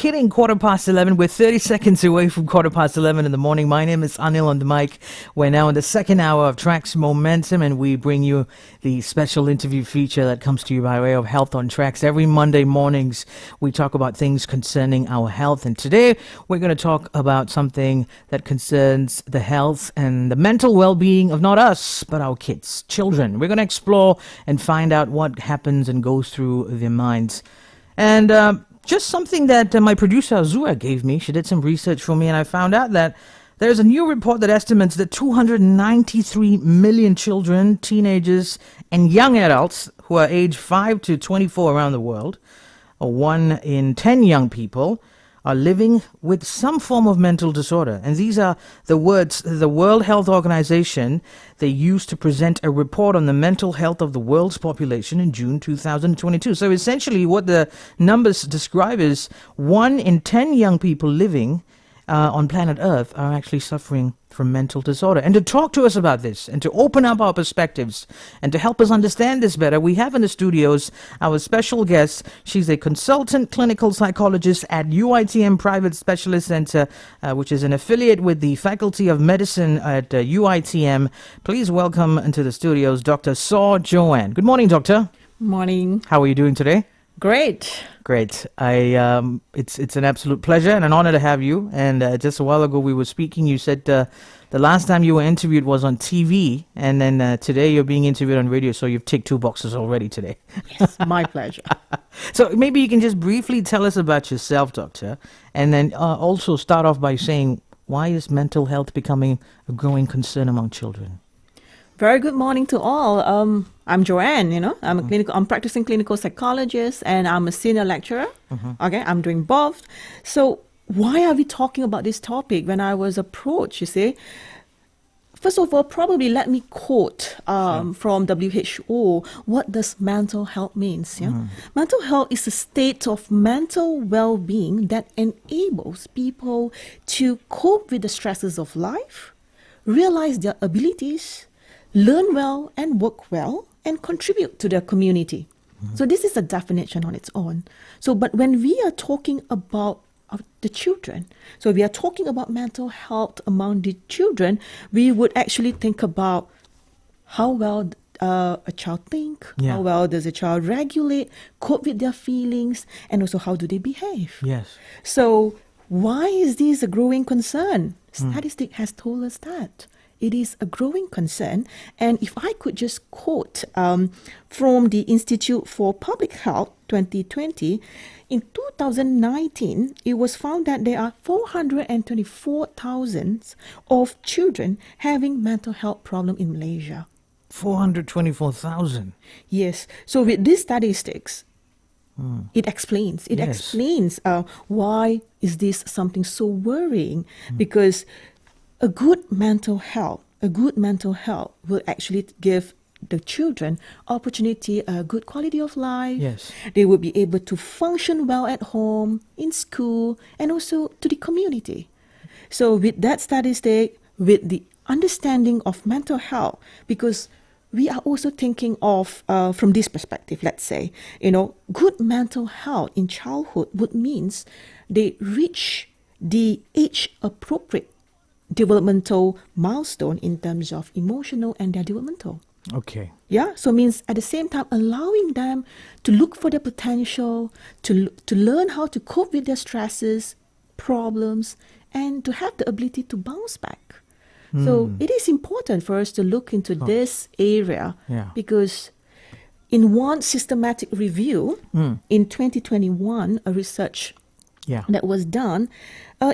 kidding, 11:15. We're 30 seconds away from 11:15 in the morning. My name is Anil on the mic. We're now in the second hour of Tracks Momentum, and we bring you the special interview feature that comes to you by way of Health on Tracks. Every Monday mornings, we talk about things concerning our health. And today, we're going to talk about something that concerns the health and the mental well-being of not us, but our kids, children. We're going to explore and find out what happens and goes through their minds. And just something that my producer Azua gave me. She did some research for me, and I found out that there's a new report that estimates that 293 million children, teenagers, and young adults who are aged 5 to 24 around the world, or 1 in 10 young people, are living with some form of mental disorder. And these are the words the World Health Organization, they used to present a report on the mental health of the world's population in June 2022. So essentially what the numbers describe is 1 in 10 young people living on planet Earth are actually suffering from mental disorder. And to talk to us about this and to open up our perspectives and to help us understand this better, we have in the studios our special guest. She's a consultant clinical psychologist at UITM Private Specialist Center, which is an affiliate with the Faculty of Medicine at UITM. Please welcome into the studios Dr. Saw Joanne. Good morning, Doctor. Morning. How are you doing today? Great. Great. It's an absolute pleasure and an honor to have you. And just a while ago we were speaking. You said the last time you were interviewed was on TV, and then today you're being interviewed on radio. So you've ticked 2 boxes already today. Yes, my pleasure. So maybe you can just briefly tell us about yourself, Doctor, and then also start off by saying, why is mental health becoming a growing concern among children? Very good morning to all. I'm Joanne, I'm practicing clinical psychologist, and I'm a senior lecturer. Okay, I'm doing both. So why are we talking about this topic when I was approached, you see? First of all, probably let me quote from WHO, what does mental health means? Yeah? Mental health is a state of mental well-being that enables people to cope with the stresses of life, realize their abilities, learn well and work well, and contribute to their community. So this is a definition on its own. So, but when we are talking about the children, so we are talking about mental health among the children, we would actually think about how well a child think, how well does a child regulate, cope with their feelings, and also how do they behave. Yes. So why is this a growing concern? Statistic has told us that. It is a growing concern. And if I could just quote from the Institute for Public Health 2020, in 2019, it was found that there are 424,000 of children having mental health problem in Malaysia. 424,000? Yes. So with these statistics, it explains why is this something so worrying, because a good mental health will actually give the children opportunity, a good quality of life. Yes. They will be able to function well at home, in school, and also to the community. So with that statistic, with the understanding of mental health, because we are also thinking of, from this perspective, let's say, good mental health in childhood would means they reach the age-appropriate developmental milestone in terms of emotional and their developmental. Okay. Yeah, so means at the same time allowing them to look for their potential, to learn how to cope with their stresses, problems, and to have the ability to bounce back. So it is important for us to look into this area, because in one systematic review in 2021, a research that was done,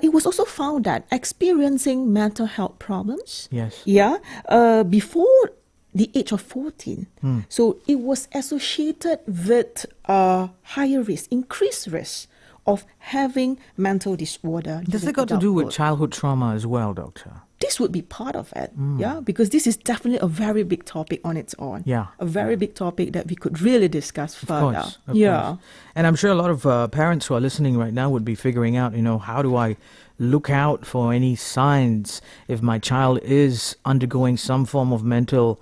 it was also found that experiencing mental health problems before the age of 14, so it was associated with higher risk, increased risk of having mental disorder. Does it got to do with childhood trauma as well, Doctor? This would be part of it, because this is definitely a very big topic on its own. Yeah. A very big topic that we could really discuss further. Of course. And I'm sure a lot of parents who are listening right now would be figuring out, how do I look out for any signs if my child is undergoing some form of mental,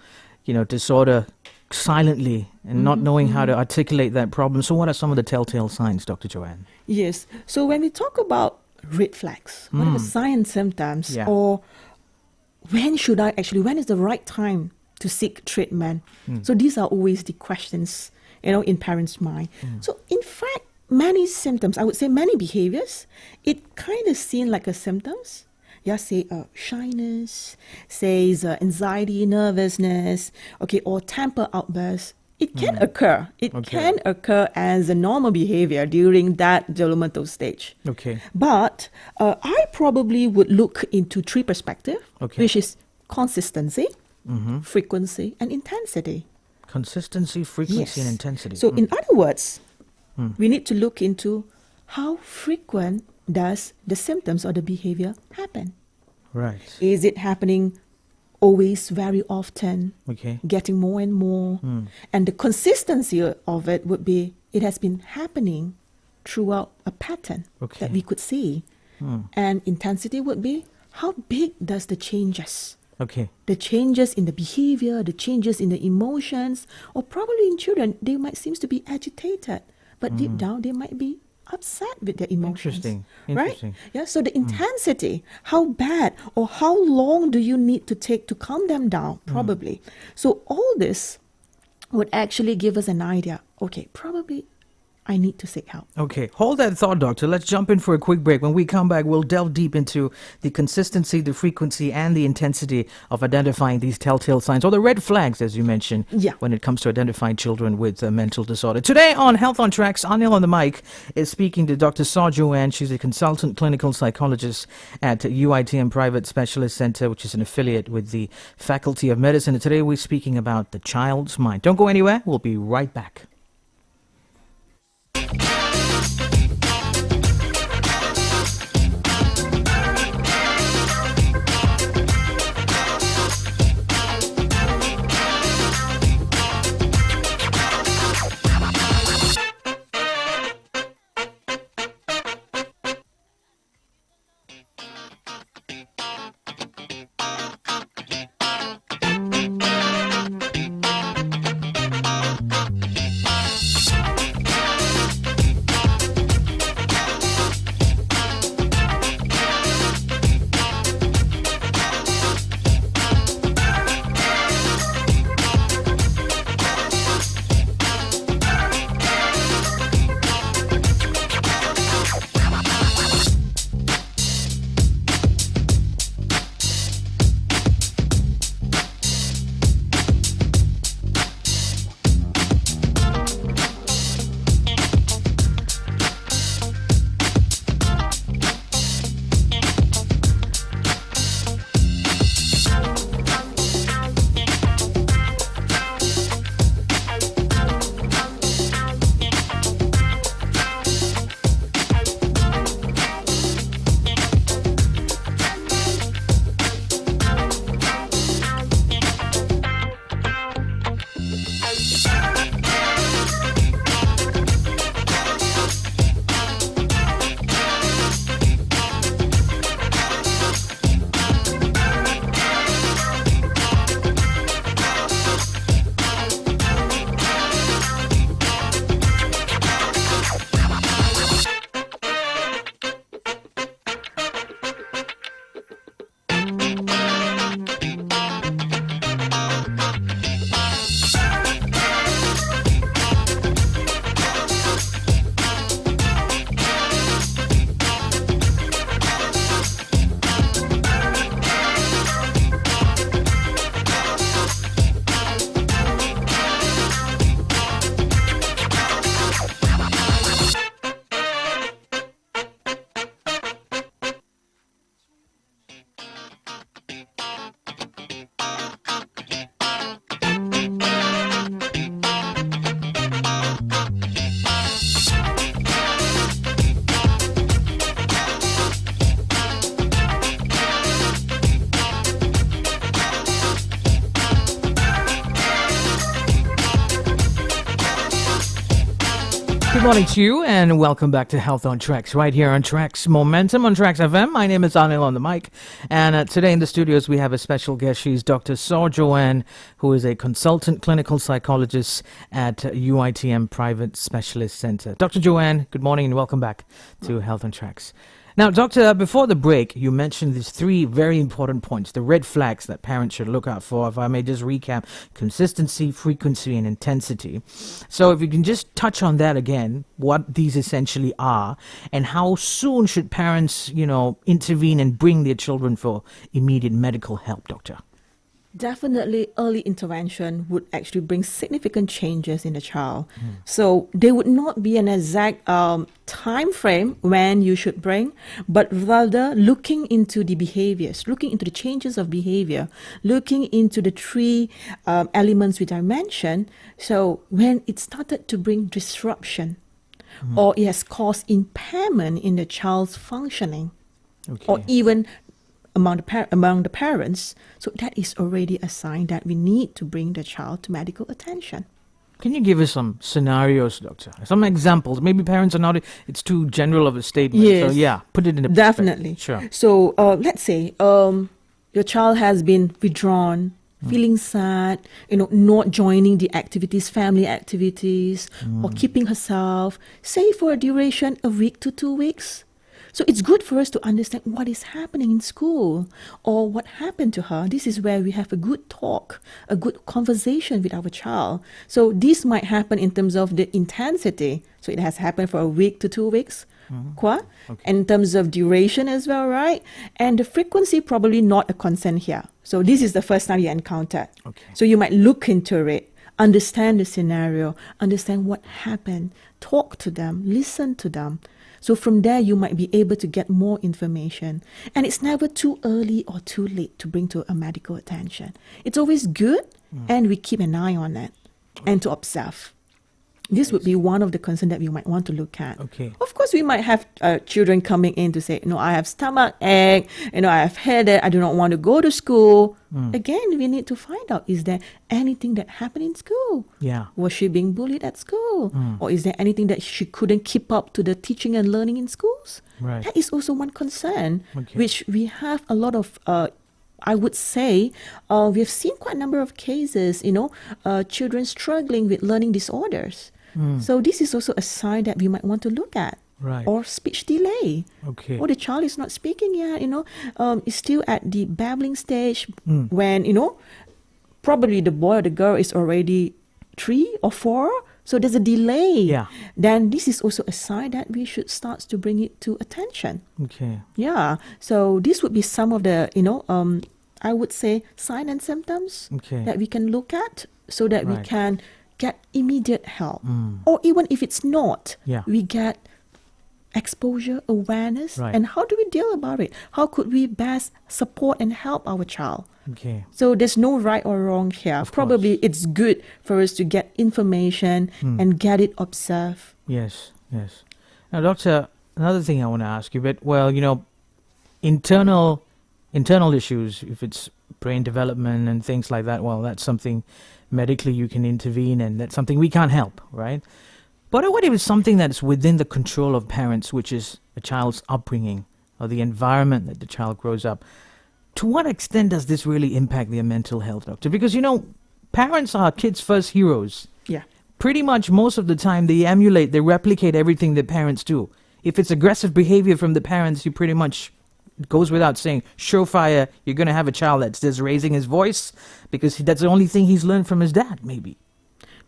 disorder silently and not knowing how to articulate that problem. So what are some of the telltale signs, Dr. Joanne? Yes. So when we talk about red flags, what are the signs and symptoms, Yeah. or when is the right time to seek treatment? So these are always the questions, in parents' mind. So in fact, many symptoms, I would say many behaviors, it kind of seem like a symptoms. Yeah, say shyness, says anxiety, nervousness, okay, or temper outbursts. It can occur. It Okay. can occur as a normal behavior during that developmental stage. Okay. But I probably would look into three perspectives, Okay. which is consistency, frequency, and intensity. Consistency, frequency, and intensity. So, in other words, we need to look into how frequent does the symptoms or the behavior happen. Right. Is it happening always, very often, Okay. getting more and more? And the consistency of it would be it has been happening throughout a pattern Okay. that we could see. And intensity would be how big does the changes? Okay. The changes in the behavior, the changes in the emotions, or probably in children, they might seem to be agitated, but deep down they might be upset with their emotions. Interesting. Right? Interesting. Yeah. So the intensity, how bad or how long do you need to take to calm them down? Probably. So all this would actually give us an idea. Okay, probably I need to seek help. Okay, hold that thought, doctor. Let's jump in for a quick break. When we come back, we'll delve deep into the consistency, the frequency, and the intensity of identifying these telltale signs, or the red flags, as you mentioned, Yeah. when it comes to identifying children with a mental disorder. Today on Health on Tracks, Anil on the mic is speaking to Dr. Saw Joanne. She's a consultant clinical psychologist at UITM Private Specialist Center, which is an affiliate with the Faculty of Medicine. And today we're speaking about the child's mind. Don't go anywhere. We'll be right back. morning to you, and welcome back to Health on Tracks, right here on Tracks Momentum on TRAXXfm. My name is Anil on the mic, and today in the studios we have a special guest. She's Dr. Saw Joanne, who is a consultant clinical psychologist at UITM Private Specialist Center. Dr. Joanne, good morning and welcome back to Health on Tracks. Now, Doctor, before the break, you mentioned these three very important points, the red flags that parents should look out for. If I may just recap: consistency, frequency, and intensity. So if you can just touch on that again, what these essentially are, and how soon should parents, intervene and bring their children for immediate medical help, Doctor? Definitely, early intervention would actually bring significant changes in the child. So there would not be an exact time frame when you should bring, but rather looking into the behaviors, looking into the changes of behavior, looking into the three elements which I mentioned. So when it started to bring disruption, or it has caused impairment in the child's functioning, or even among the parents, so that is already a sign that we need to bring the child to medical attention. Can you give us some scenarios, Doctor? Some examples. Maybe parents are not, it's too general of a statement. Yes. So yeah, put it in a Definitely. Sure. So let's say your child has been withdrawn, feeling sad, not joining the activities, family activities, or keeping herself, say for a duration of a week to 2 weeks. So it's good for us to understand what is happening in school or what happened to her. This is where we have a good talk, a good conversation with our child. So this might happen in terms of the intensity. So it has happened for a week to 2 weeks. Okay. In terms of duration as well, right? And the frequency, probably not a concern here. So this is the first time you encounter. Okay. So you might look into it, understand the scenario, understand what happened, talk to them, listen to them. So from there, you might be able to get more information. And it's never too early or too late to bring to a medical attention. It's always good, and we keep an eye on it and to observe. This would be one of the concerns that we might want to look at. Okay. Of course, we might have children coming in to say, I have stomach ache, I have headache, I do not want to go to school. Again, we need to find out, is there anything that happened in school? Yeah. Was she being bullied at school? Or is there anything that she couldn't keep up to the teaching and learning in schools? Right. That is also one concern, Okay. which we have a lot of I would say we have seen quite a number of cases, children struggling with learning disorders. So this is also a sign that we might want to look at. Right. Or speech delay. Okay. Or the child is not speaking yet, is still at the babbling stage when, probably the boy or the girl is already 3 or 4. So there's a delay. Yeah. Then this is also a sign that we should start to bring it to attention. Okay. Yeah. So this would be some of the, I would say sign and symptoms that we can look at so that we can get immediate help. Or even if it's not, we get exposure, awareness, and how do we deal about it? How could we best support and help our child? Okay. So there's no right or wrong here. Probably it's good for us to get information and get it observed. Yes, yes. Now, Doctor, another thing I want to ask you, but internal issues, if it's brain development and things like that, well, that's something medically you can intervene, and that's something we can't help, right? But what if it's something that's within the control of parents, which is a child's upbringing or the environment that the child grows up? To what extent does this really impact their mental health, Doctor? Because, parents are kids' first heroes. Yeah. Pretty much most of the time they emulate, they replicate everything that parents do. If it's aggressive behavior from the parents, you pretty much, it goes without saying, surefire, you're going to have a child that's just raising his voice because that's the only thing he's learned from his dad, maybe.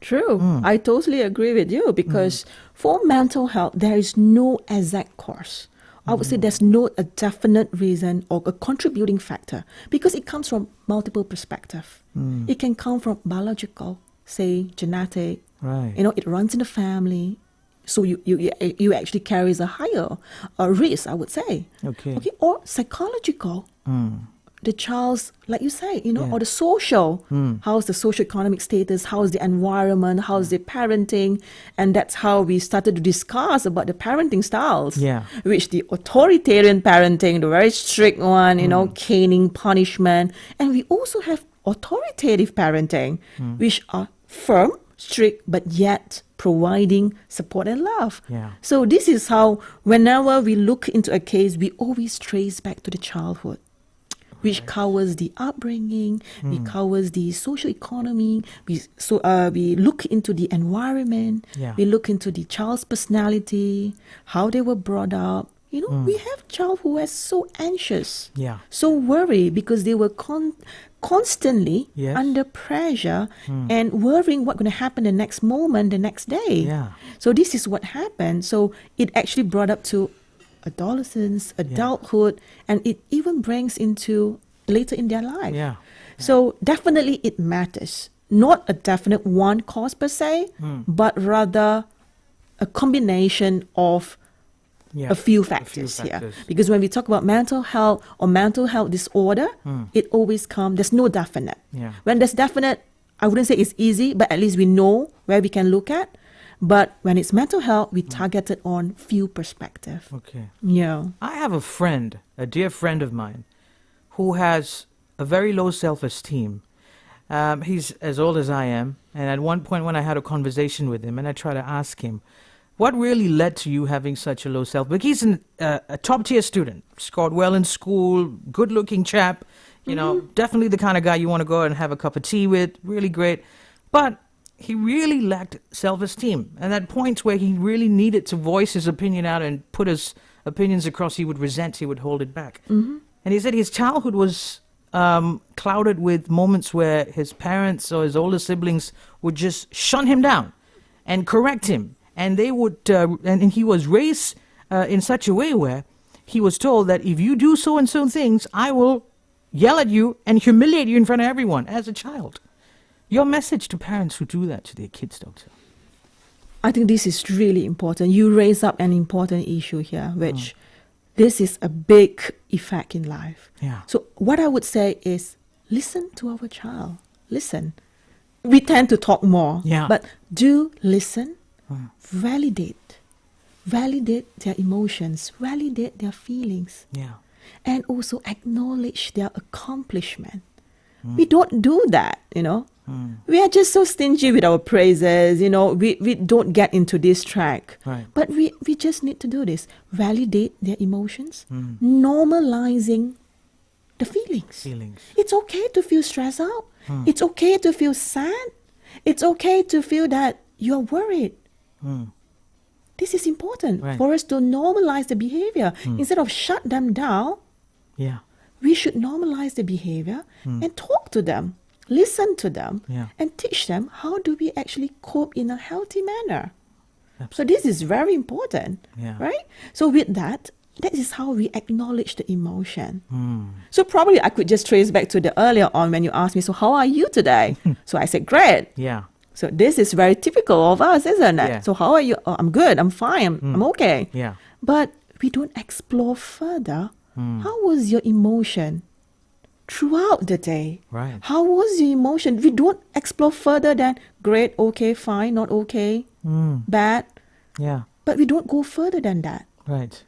True. I totally agree with you because for mental health, there is no exact cause. I would say there's no a definite reason or a contributing factor because it comes from multiple perspectives. It can come from biological, say genetic. Right. It runs in the family. So you actually carries a higher risk, I would say. Okay. Or psychological. The child's, like you say, or the social. How's the socioeconomic status? How's the environment? How's the parenting? And that's how we started to discuss about the parenting styles. Yeah. Which the authoritarian parenting, the very strict one, caning, punishment. And we also have authoritative parenting, which are firm, strict, but yet providing support and love. Yeah. So this is how, whenever we look into a case, we always trace back to the childhood, which covers the upbringing, it covers the social economy. We look into the environment, Yeah. we look into the child's personality, how they were brought up. We have child who are so anxious, Yeah. so worried because they were constantly Yes. under pressure and worrying what's going to happen the next moment, the next day. Yeah. So this is what happened. So it actually brought up to adolescence, adulthood, and it even brings into later in their life. Yeah. So definitely it matters. Not a definite one cause per se, but rather a combination of Yeah. a few factors here. factors. Because when we talk about mental health or mental health disorder, it always comes, there's no definite. Yeah. When there's definite, I wouldn't say it's easy, but at least we know where we can look at. But when it's mental health, we target it on few perspective. Okay. Yeah. I have a friend, a dear friend of mine, who has a very low self-esteem. He's as old as I am, and at one point when I had a conversation with him, and I tried to ask him, what really led to you having such a low self? But he's a top-tier student, scored well in school, good-looking chap, definitely the kind of guy you want to go and have a cup of tea with, really great. But he really lacked self-esteem. And at points where he really needed to voice his opinion out and put his opinions across, he would resent, he would hold it back. And he said his childhood was clouded with moments where his parents or his older siblings would just shun him down and correct him. And they would, and he was raised in such a way where he was told that if you do so and so things, I will yell at you and humiliate you in front of everyone as a child. Your message to parents who do that to their kids, Doctor? I think this is really important. You raise up an important issue here, which this is a big effect in life. Yeah. So what I would say is listen to our child. Listen. We tend to talk more, Yeah. but do listen, validate their emotions, validate their feelings, Yeah. and also acknowledge their accomplishment. We don't do that, We are just so stingy with our praises, we don't get into this track. Right. But we just need to do this. Validate their emotions, normalizing the feelings. It's okay to feel stressed out. It's okay to feel sad. It's okay to feel that you're worried. This is important for us to normalize the behavior. Instead of shut them down, Yeah. we should normalize the behavior and talk to them, listen to them, Yeah. and teach them how do we actually cope in a healthy manner. Absolutely. So this is very important, Yeah. right? So with that is how we acknowledge the emotion. So probably I could just trace back to the earlier on when you asked me, so how are you today? So I said, great. Yeah. So this is very typical of us, isn't it? Yeah. So how are you? Oh, I'm good. I'm fine. I'm okay. Yeah. But we don't explore further. How was your emotion throughout the day? Right. How was your emotion? We don't explore further than great, okay, fine, not okay, bad. Yeah. But we don't go further than that. Right.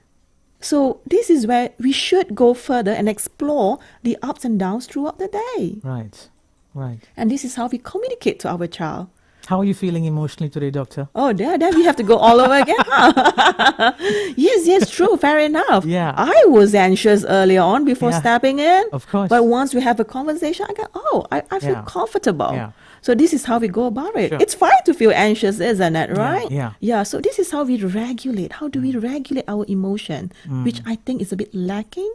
So this is where we should go further and explore the ups and downs throughout the day. Right. Right. And this is how we communicate to our child. How are you feeling emotionally today, Doctor? Oh, then we have to go all over again. Huh? Yes, true, fair enough. Yeah. I was anxious earlier on before Yeah. stepping in. Of course. But once we have a conversation, I feel Yeah. comfortable. Yeah. So this is how we go about it. Sure. It's fine to feel anxious, isn't it, right? Yeah. Yeah, so this is how we regulate. How do we regulate our emotion, which I think is a bit lacking.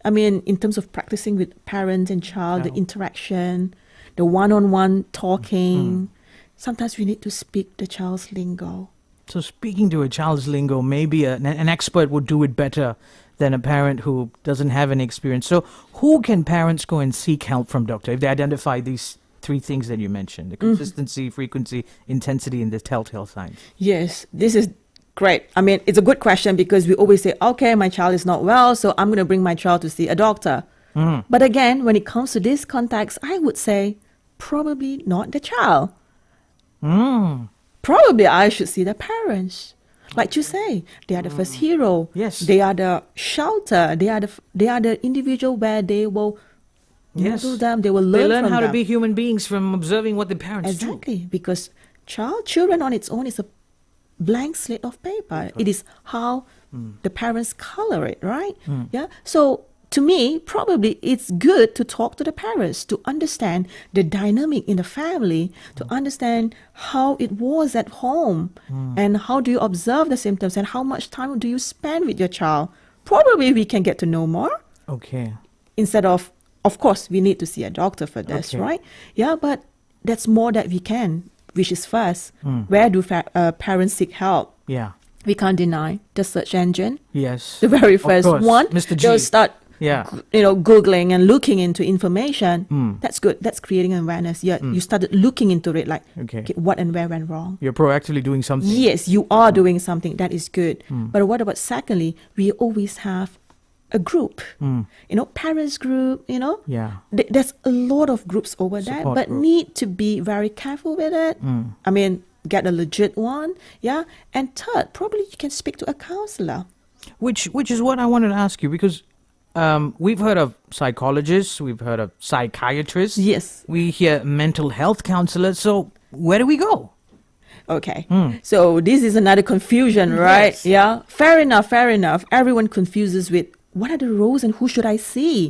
I mean, in terms of practicing with parents and child, the interaction, the one-on-one talking. Sometimes we need to speak the child's lingo. So speaking to a child's lingo, maybe an expert would do it better than a parent who doesn't have any experience. So who can parents go and seek help from, Doctor, if they identify these three things that you mentioned, the consistency, frequency, intensity, and the telltale signs? Yes, this is great. I mean, it's a good question because we always say, okay, my child is not well, so I'm going to bring my child to see a doctor. But again, when it comes to this context, I would say probably not the child. Probably I should see the parents. Like you say, they are the first hero. Yes. They are the shelter. They are the individual where they will model them. They will learn They learn from how them. to be human beings from observing what the parents do. Exactly, because children on its own is a blank slate of paper. It is how the parents color it, right? Yeah. So to me, probably it's good to talk to the parents to understand the dynamic in the family, to understand how it was at home, and how do you observe the symptoms, and how much time do you spend with your child. Probably we can get to know more. Okay. Instead of course, we need to see a doctor for this, Okay. right? Yeah, but that's more that we can, which is first. Where do parents seek help? Yeah. We can't deny the search engine. Yes. The very Of first course. one, Mr. G. they'll start, Yeah. Googling and looking into information. That's good. That's creating awareness. Yeah, you started looking into it, like, Okay. what and where went wrong. You're proactively doing something. Yes, you are doing something. That is good. But what about secondly, we always have a group, parents group, Yeah. There's a lot of groups over there, Support but group. need to be very careful with it. I mean, get a legit one. Yeah. And third, probably you can speak to a counselor. Which is what I wanted to ask you, because we've heard of psychologists, we've heard of psychiatrists. Yes. We hear mental health counselors. So where do we go? Okay. So this is another confusion, right? Yes. Yeah. Fair enough. Everyone confuses with what are the roles and who should I see?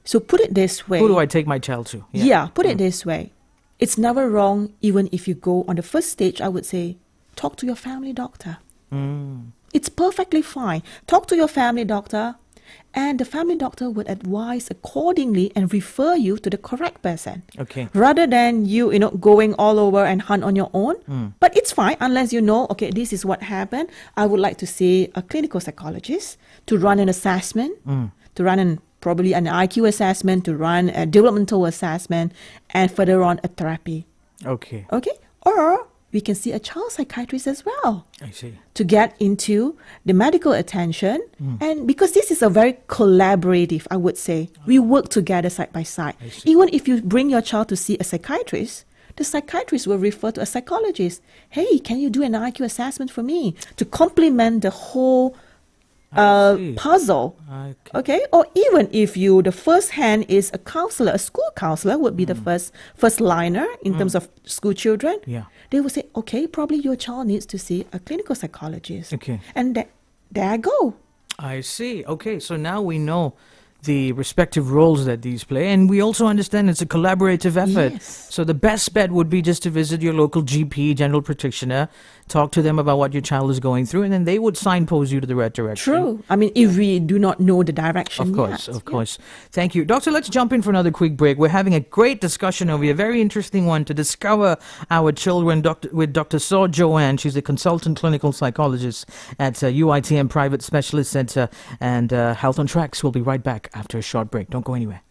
So put it this way. Who do I take my child to? Yeah, put it this way. It's never wrong, even if you go on the first stage, I would say, talk to your family doctor. It's perfectly fine. Talk to your family doctor, and the family doctor would advise accordingly and refer you to the correct person. Okay. Rather than you going all over and hunt on your own. But it's fine unless you know, okay, this is what happened. I would like to see a clinical psychologist to run an assessment, to run probably an IQ assessment, to run a developmental assessment, and further on a therapy. Okay. Okay? Or we can see a child psychiatrist as well I see. to get into the medical attention. And because this is a very collaborative, I would say, we work together side by side. Even if you bring your child to see a psychiatrist, the psychiatrist will refer to a psychologist. Hey, can you do an IQ assessment for me to complement the whole puzzle? Okay. Or even if the first hand is a counselor, a school counselor would be the first liner in terms of school children. Yeah. They will say, okay, probably your child needs to see a clinical psychologist. Okay. And there I go. I see. Okay, so now we know the respective roles that these play, and we also understand it's a collaborative effort. Yes. So the best bet would be just to visit your local GP, general practitioner, talk to them about what your child is going through, and then they would signpost you to the right direction. True. I mean, if we do not know the direction Of course, yet. of course. Thank you. Doctor, let's jump in for another quick break. We're having a great discussion over here, a very interesting one to discover our children with Dr. Saw Joanne. She's a consultant clinical psychologist at UITM Private Specialist Center and Health on Tracks. We'll be right back after a short break. Don't go anywhere.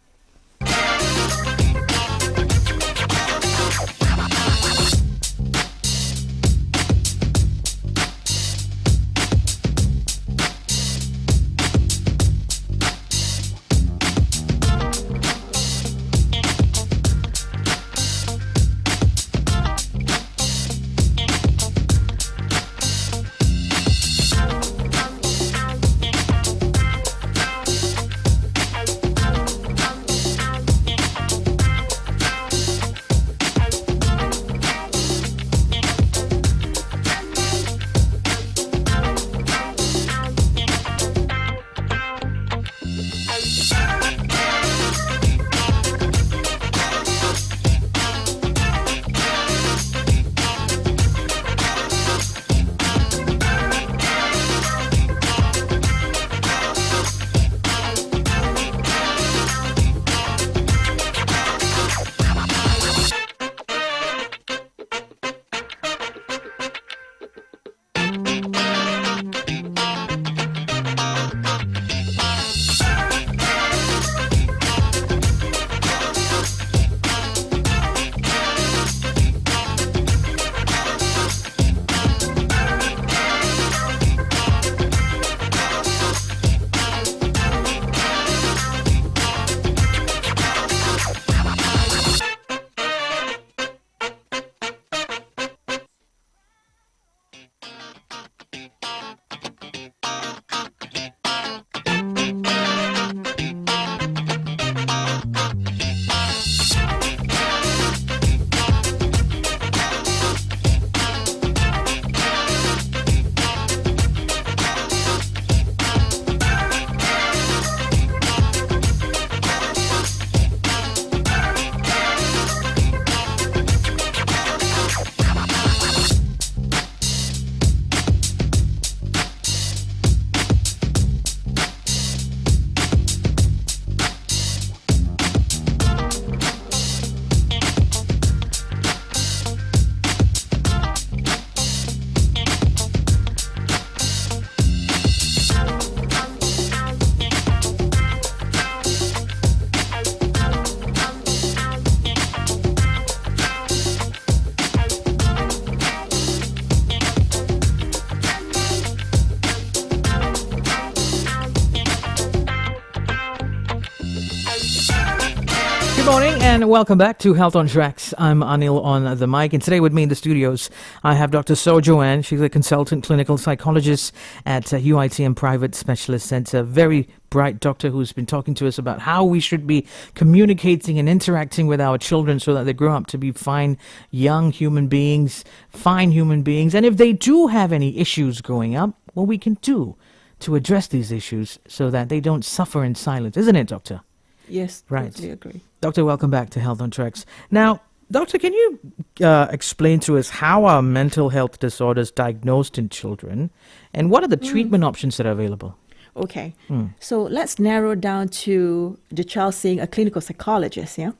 Good morning and welcome back to Health on Tracks. I'm Anil on the mic, and today with me in the studios I have Dr. So Joanne. She's a consultant clinical psychologist at UITM Private Specialist Center. Very bright doctor who's been talking to us about how we should be communicating and interacting with our children so that they grow up to be fine young human beings, fine human beings. And if they do have any issues growing up, what we can do to address these issues so that they don't suffer in silence. Isn't it, Doctor? Yes, Right. totally agree. Doctor, welcome back to Health on Tracks. Now, Doctor, can you explain to us how are mental health disorders diagnosed in children and what are the treatment options that are available? Okay, so let's narrow down to the child seeing a clinical psychologist, yeah?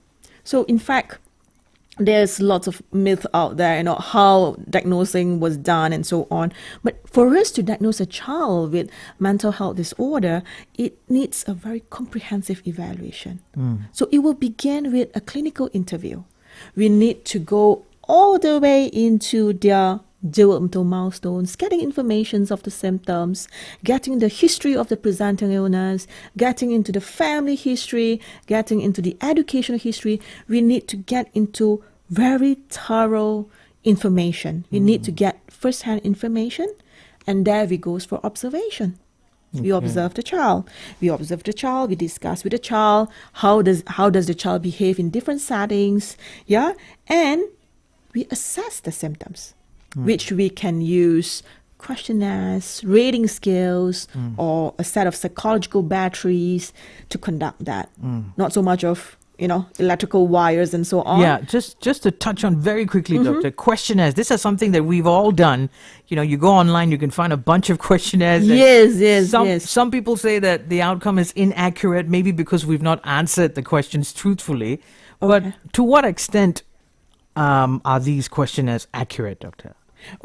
So in fact, there's lots of myth out there, how diagnosing was done and so on. But for us to diagnose a child with mental health disorder, it needs a very comprehensive evaluation. So it will begin with a clinical interview. We need to go all the way into their developmental milestones, getting information of the symptoms, getting the history of the presenting illness, getting into the family history, getting into the educational history. We need to get into very thorough information. We need to get first-hand information, and there we go for observation. We observe the child. We discuss with the child how does the child behave in different settings, yeah, and we assess the symptoms, which we can use questionnaires, rating scales, or a set of psychological batteries to conduct that. Not so much of electrical wires and so on. Yeah, just to touch on very quickly, Doctor, questionnaires. This is something that we've all done. You go online, you can find a bunch of questionnaires. Yes. Some people say that the outcome is inaccurate, maybe because we've not answered the questions truthfully. But to what extent are these questionnaires accurate, Doctor?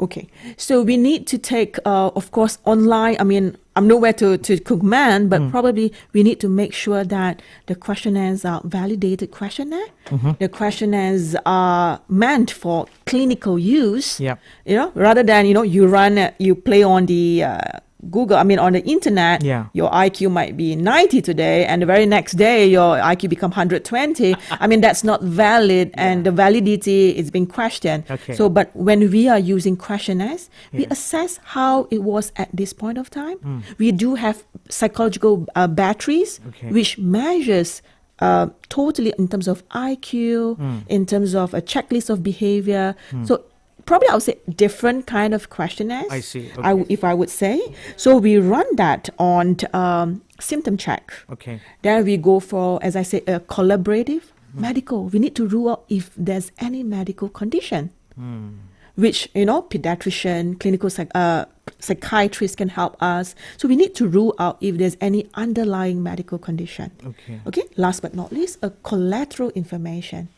Okay, so we need to take, of course, online. I mean, I'm nowhere to command, but probably we need to make sure that the questionnaires are validated questionnaire. The questionnaires are meant for clinical use. Yeah. Rather than you play on the Google, on the internet, your IQ might be 90 today, and the very next day your IQ become 120. That's not valid, and the validity is being questioned. Okay. So, but when we are using questionnaires, we assess how it was at this point of time. We do have psychological batteries, which measures totally in terms of IQ, in terms of a checklist of behavior. So probably I would say different kind of questionnaires. I see. Okay. If I would say. So we run that on symptom check. Okay. Then we go for, as I say, a collaborative medical. We need to rule out if there's any medical condition, which, pediatrician, clinical psychiatrist can help us. So we need to rule out if there's any underlying medical condition. Okay. Last but not least, a collateral information.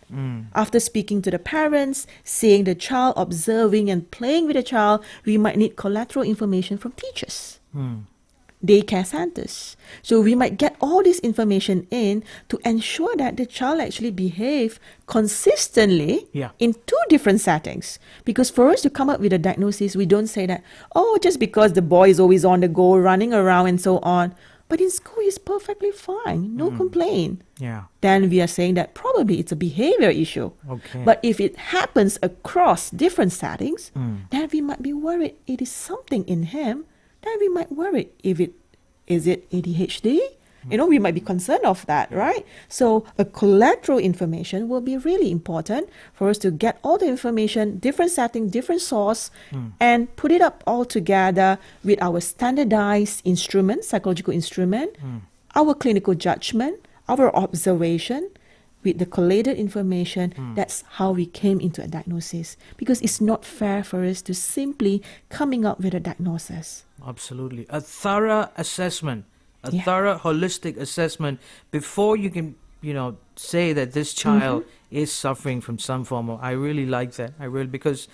After speaking to the parents, seeing the child, observing and playing with the child, we might need collateral information from teachers, daycare centers. So we might get all this information in to ensure that the child actually behave consistently in two different settings. Because for us to come up with a diagnosis, we don't say that, just because the boy is always on the go, running around and so on, but in school he's perfectly fine, no complaint. Then we are saying that probably it's a behavior issue. But if it happens across different settings, then we might be worried it is something in him. Then we might worry if is it ADHD? We might be concerned of that, right? So a collateral information will be really important for us to get all the information, different setting, different source, and put it up all together with our standardized instrument, psychological instrument, our clinical judgment, our observation, with the collated information. That's how we came into a diagnosis, because it's not fair for us to simply coming up with a diagnosis. Absolutely. A thorough assessment, thorough holistic assessment before you can, say that this child is suffering from some form of, I really like that. Because,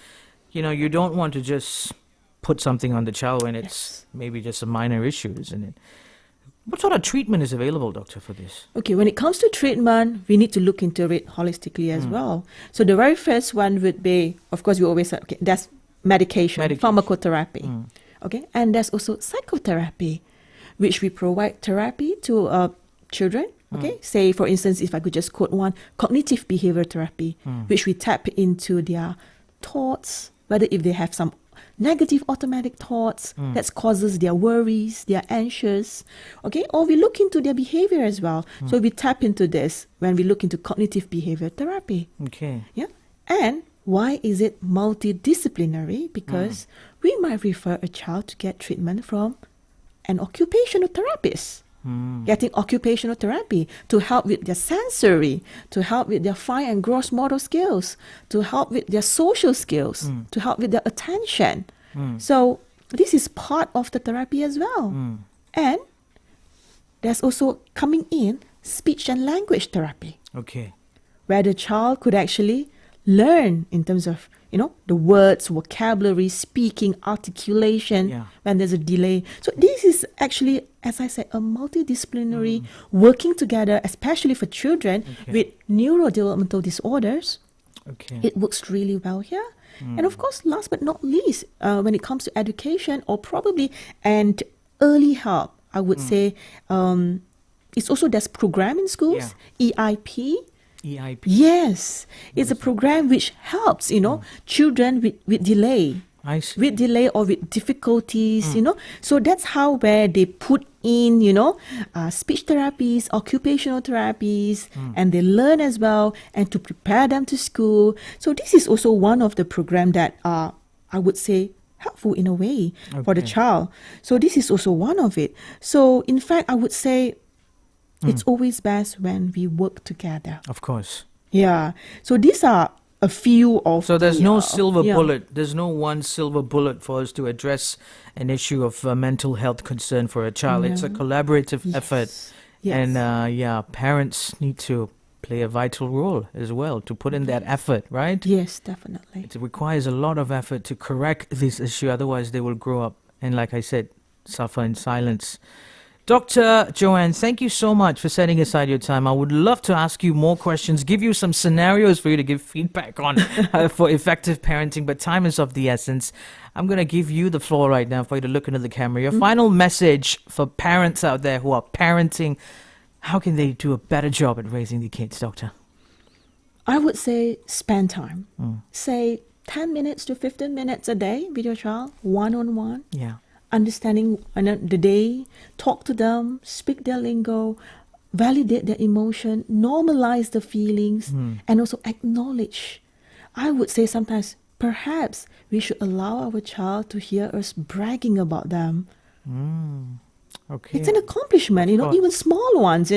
you don't want to just put something on the child when it's maybe just a minor issue, isn't it? What sort of treatment is available, Doctor, for this? Okay, when it comes to treatment, we need to look into it holistically as well. So the very first one would be, of course, we always say, that's medication, pharmacotherapy. Okay, and there's also psychotherapy, which we provide therapy to children Okay, say for instance, if I could just quote one, cognitive behavior therapy, which we tap into their thoughts, whether if they have some negative automatic thoughts that causes their worries, they're anxious, okay, or we look into their behavior as well. So we tap into this when we look into cognitive behavior therapy. Okay. Yeah, and why is it multidisciplinary? Because we might refer a child to get treatment from an occupational therapist. Getting occupational therapy to help with their sensory, to help with their fine and gross motor skills, to help with their social skills, to help with their attention. So this is part of the therapy as well. And there's also coming in speech and language therapy, Okay. where the child could actually learn in terms of, the words, vocabulary, speaking, articulation, when there's a delay. So this is actually, as I said, a multidisciplinary working together, especially for children with neurodevelopmental disorders. Okay. It works really well here. And of course, last but not least, when it comes to education or probably and early help, I would say it's also there's program in schools, EIP. EIP. Yes, it's a program which helps, children with delay. I see. With delay or with difficulties, So that's how where they put in, speech therapies, occupational therapies, and they learn as well and to prepare them to school. So this is also one of the program that are, I would say, helpful in a way for the child. So this is also one of it. So in fact, I would say it's always best when we work together. Of course. Yeah. So these are a few of So there's the, no silver yeah. bullet. There's no one silver bullet for us to address an issue of mental health concern for a child. It's a collaborative effort. Yes. And parents need to play a vital role as well to put in that effort, right? Yes, definitely. It requires a lot of effort to correct this issue. Otherwise, they will grow up and, like I said, suffer in silence. Dr. Joanne, thank you so much for setting aside your time. I would love to ask you more questions, give you some scenarios for you to give feedback on for effective parenting, but time is of the essence. I'm going to give you the floor right now for you to look into the camera. Your final message for parents out there who are parenting, how can they do a better job at raising the kids, Doctor? I would say spend time. Say 10 minutes to 15 minutes a day with your child, one-on-one. Yeah. Understanding the day, talk to them, speak their lingo, validate their emotion, normalize the feelings, and also acknowledge. I would say sometimes, perhaps we should allow our child to hear us bragging about them. Okay. It's an accomplishment, even small ones,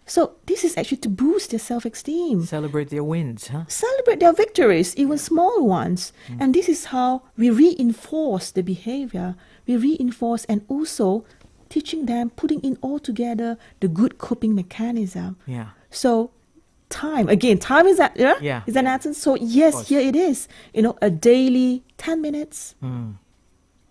So this is actually to boost their self-esteem. Celebrate their wins, huh? Celebrate their victories, even small ones. And this is how we reinforce the behavior. We reinforce and also teaching them, putting in all together the good coping mechanism. Yeah. So time is that, is an essence. So yes, here it is. A daily 10 minutes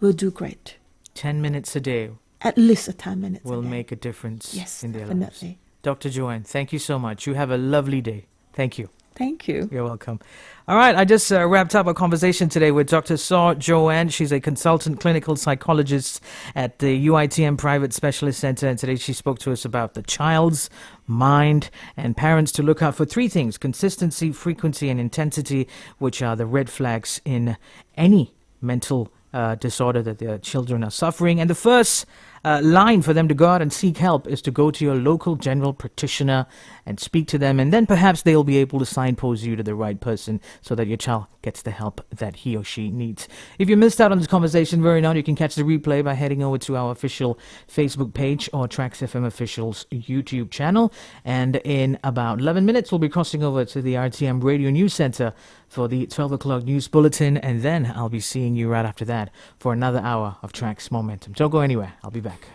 will do great. 10 minutes a day At least 10 minutes will a day. make a difference Yes, in their definitely. lives. Dr. Joanne, thank you so much. You have a lovely day. Thank you. Thank you. You're welcome. All right, I just wrapped up a conversation today with Dr. Saw Joanne. She's a consultant clinical psychologist at the UITM Private Specialist Center, and today she spoke to us about the child's mind and parents to look out for three things: consistency, frequency, and intensity, which are the red flags in any mental disorder that their children are suffering. And the first line for them to go out and seek help is to go to your local general practitioner and speak to them, and then perhaps they'll be able to signpost you to the right person so that your child gets the help that he or she needs. If you missed out on this conversation very now, you can catch the replay by heading over to our official Facebook page or TRAXXfm official's YouTube channel. And in about 11 minutes, we'll be crossing over to the RTM Radio News Center for the 12 o'clock news bulletin, and then I'll be seeing you right after that for another hour of Trax Momentum. Don't go anywhere. I'll be back.